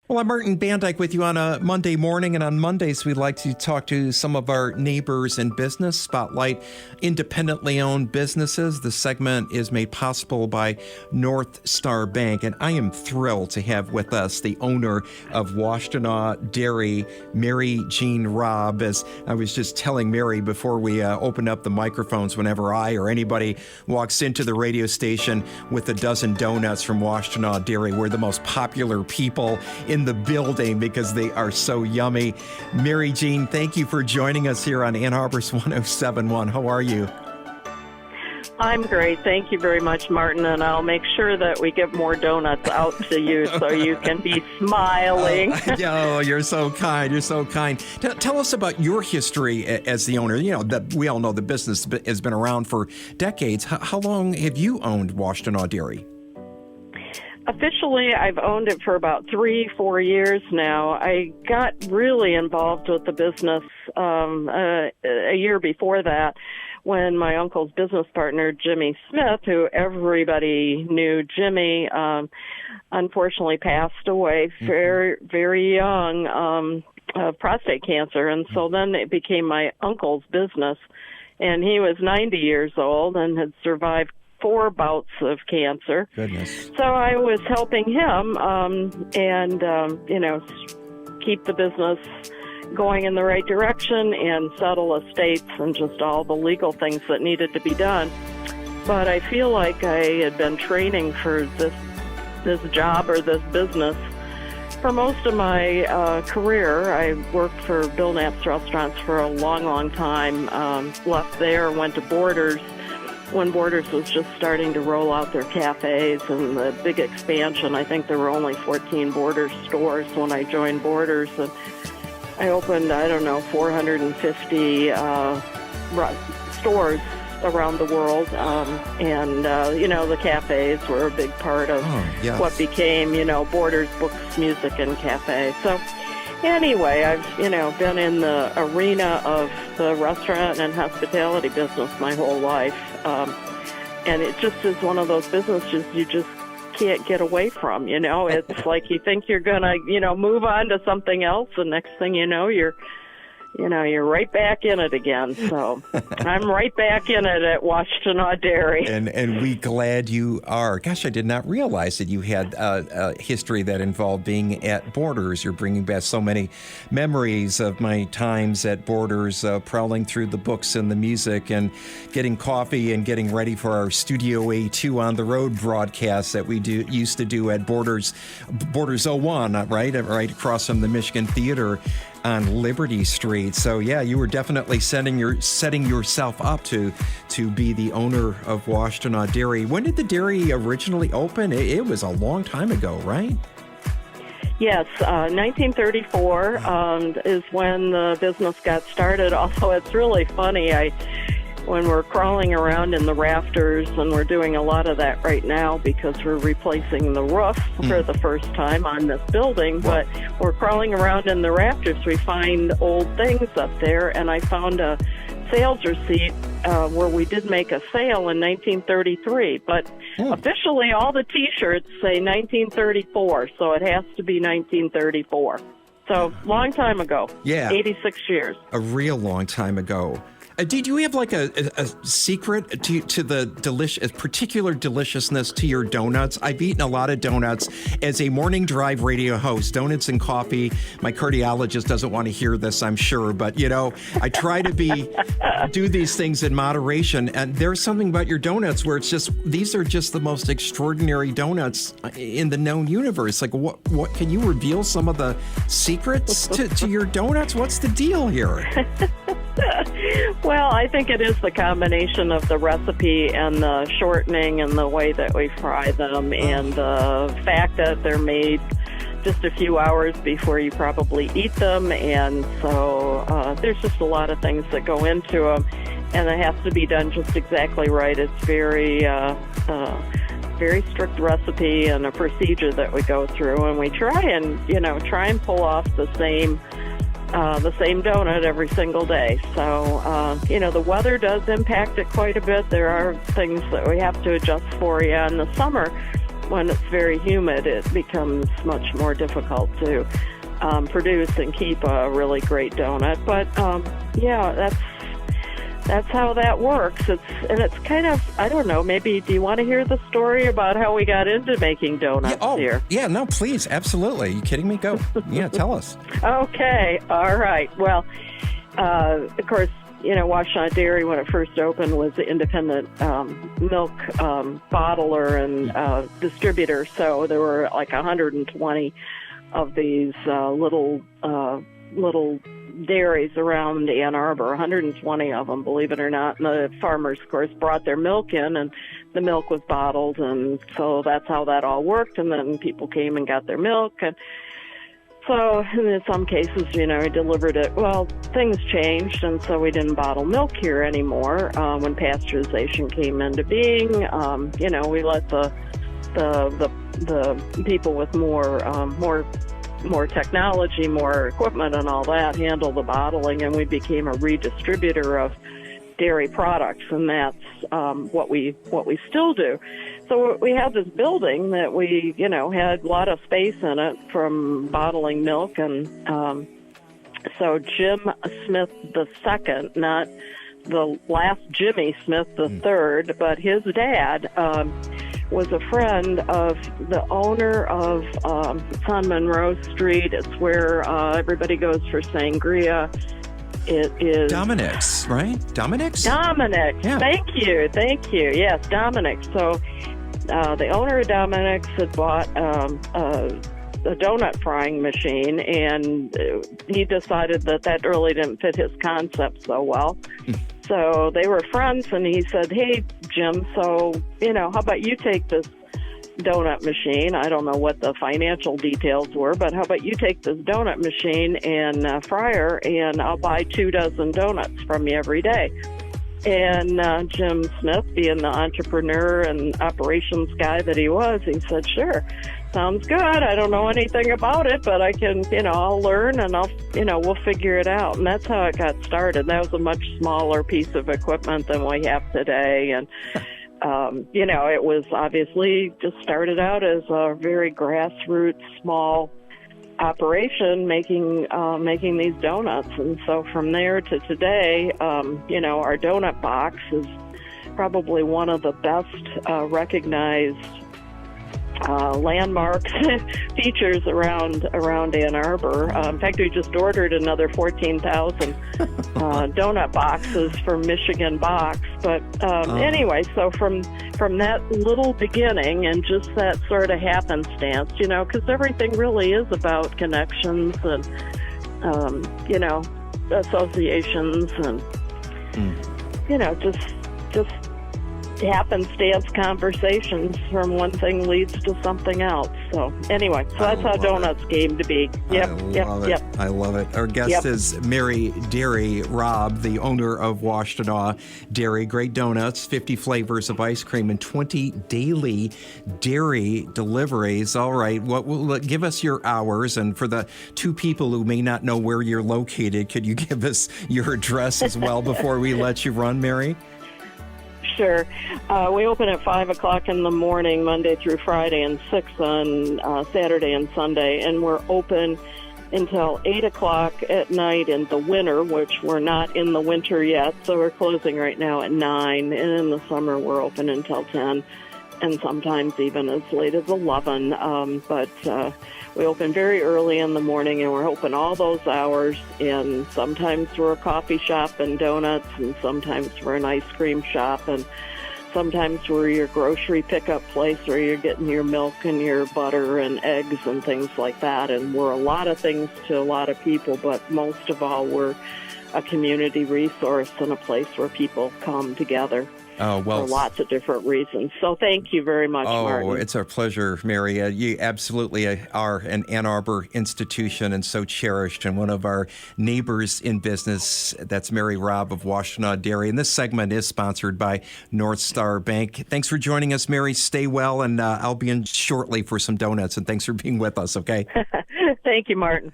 Well, I'm Martin Bandyke with you on a Monday morning, and on Mondays we'd like to talk to some of our neighbors in business, spotlight independently owned businesses. The segment is made possible by North Star Bank, and I am thrilled to have with us the owner of Washtenaw Dairy, Mary Jean Raab. As I was just telling Mary before we opened up the microphones, whenever I or anybody walks into the radio station with a dozen donuts from Washtenaw Dairy, we're the most popular people in the building because they are so yummy. Mary Jean, thank you for joining us here on Ann Arbor's 107.1. How are you? I'm great. Thank you very much, Martin, and I'll make sure that we get more donuts out to you so you can be smiling. Oh, you're so kind. You're so kind. Tell us about your history as the owner. You know, that we all know the business has been around for decades. How long have you owned Washtenaw Dairy? Officially, I've owned it for about 3-4 years now. I got really involved with the business a year before that when my uncle's business partner, Jimmy Smith, who everybody knew Jimmy, unfortunately passed away very, very young of prostate cancer. And so then it became my uncle's business. And he was 90 years old and had survived 4 bouts of cancer. Goodness. So I was helping him keep the business going in the right direction and settle estates and just all the legal things that needed to be done. But I feel like I had been training for this job or this business for most of my career. I worked for Bill Knapp's Restaurants for a long, long time, left there, went to Borders, when Borders was just starting to roll out their cafes and the big expansion. I think there were only 14 Borders stores when I joined Borders. And I opened, 450 stores around the world. The cafes were a big part of what became, Borders Books, Music, and Cafe. So anyway, I've, been in the arena of the restaurant and hospitality business my whole life. And it just is one of those businesses you just can't get away from, It's like you think you're going to, move on to something else, and next thing you know, you're right back in it again. So I'm right back in it at Washtenaw Dairy. And we glad you are. Gosh, I did not realize that you had a history that involved being at Borders. You're bringing back so many memories of my times at Borders, prowling through the books and the music and getting coffee and getting ready for our Studio A2 on the road broadcast that we used to do at Borders 01, right across from the Michigan Theater on Liberty Street. So yeah, you were definitely setting yourself up to be the owner of Washtenaw Dairy. When did the dairy originally open? It was a long time ago, right? Yes, 1934 is when the business got started. Also, it's really funny. When we're crawling around in the rafters, and we're doing a lot of that right now because we're replacing the roof for the first time on this building, but we're crawling around in the rafters, we find old things up there, and I found a sales receipt where we did make a sale in 1933, but officially all the T-shirts say 1934, so it has to be 1934. So, long time ago. Yeah. 86 years. A real long time ago. Did you have like a secret to the particular deliciousness to your donuts? I've eaten a lot of donuts as a morning drive radio host. Donuts and coffee. My cardiologist doesn't want to hear this, I'm sure, but I try to do these things in moderation. And there's something about your donuts where it's just these are just the most extraordinary donuts in the known universe. Like what can you reveal some of the secrets to your donuts? What's the deal here? Well, I think it is the combination of the recipe and the shortening and the way that we fry them and the fact that they're made just a few hours before you probably eat them. And so there's just a lot of things that go into them, and it has to be done just exactly right. It's very strict recipe and a procedure that we go through, and we try and pull off the same donut every single day. So, the weather does impact it quite a bit. There are things that we have to adjust for. Yeah, in the summer, when it's very humid, it becomes much more difficult to produce and keep a really great donut. But that's how that works. It's kind of, I don't know, maybe do you want to hear the story about how we got into making donuts here? Yeah, no, please, absolutely. Are you kidding me? Go. Yeah, tell us. Okay, all right. Well, of course, Washtenaw Dairy, when it first opened, was the independent milk bottler and distributor. So there were like 120 of these little dairies around Ann Arbor, 120 of them, believe it or not. And the farmers, of course, brought their milk in, and the milk was bottled, and so that's how that all worked. And then people came and got their milk, and so in some cases, we delivered it. Well, things changed, and so we didn't bottle milk here anymore. When pasteurization came into being, we let the people with more technology, more equipment and all that handle the bottling, and we became a redistributor of dairy products, and that's what we still do. So we have this building that we, had a lot of space in it from bottling milk, and so Jim Smith II, not the last Jimmy Smith III, but his dad was a friend of the owner of it's on Monroe Street. It's where everybody goes for sangria. It is Dominic's, right? Dominic's? Dominic's. Yeah. Thank you. Yes, Dominic's. So the owner of Dominic's had bought a donut frying machine, and he decided that really didn't fit his concept so well. So they were friends, and he said, "Hey, Jim, so, how about you take this donut machine?" I don't know what the financial details were, but how about you take this donut machine and fryer, and I'll buy 24 donuts from you every day. And Jim Smith, being the entrepreneur and operations guy that he was, he said, "Sure, sounds good. I don't know anything about it, but I can, I'll learn, and we'll figure it out." And that's how it got started. That was a much smaller piece of equipment than we have today. And, it was obviously just started out as a very grassroots, small operation making these donuts. And so from there to today, our donut box is probably one of the best recognized landmarks, features around Ann Arbor. In fact, we just ordered another 14,000 donut boxes from Michigan Box. But anyway, so from that little beginning and just that sort of happenstance, because everything really is about connections and, associations and, just happenstance conversations from one thing leads to something else. So anyway, that's how donuts came to be. Yep. I love it. Our guest is Mary Raab, the owner of Washtenaw Dairy. Great donuts, 50 flavors of ice cream, and 20 daily dairy deliveries. All right, give us your hours, and for the two people who may not know where you're located, could you give us your address as well before we let you run, Mary? Sure. We open at 5 o'clock in the morning, Monday through Friday, and 6 on Saturday and Sunday. And we're open until 8 o'clock at night in the winter, which we're not in the winter yet. So we're closing right now at 9. And in the summer, we're open until 10, and sometimes even as late as 11. But we open very early in the morning, and we're open all those hours. And sometimes we're a coffee shop and donuts, and sometimes we're an ice cream shop, and sometimes we're your grocery pickup place where you're getting your milk and your butter and eggs and things like that. And we're a lot of things to a lot of people, but most of all, we're a community resource and a place where people come together. Oh, well, for lots of different reasons. So thank you very much, Martin. Oh, it's our pleasure, Mary. You absolutely are an Ann Arbor institution and so cherished, and one of our neighbors in business. That's Mary Raab of Washtenaw Dairy. And this segment is sponsored by North Star Bank. Thanks for joining us, Mary. Stay well, and I'll be in shortly for some donuts. And thanks for being with us, okay? Thank you, Martin.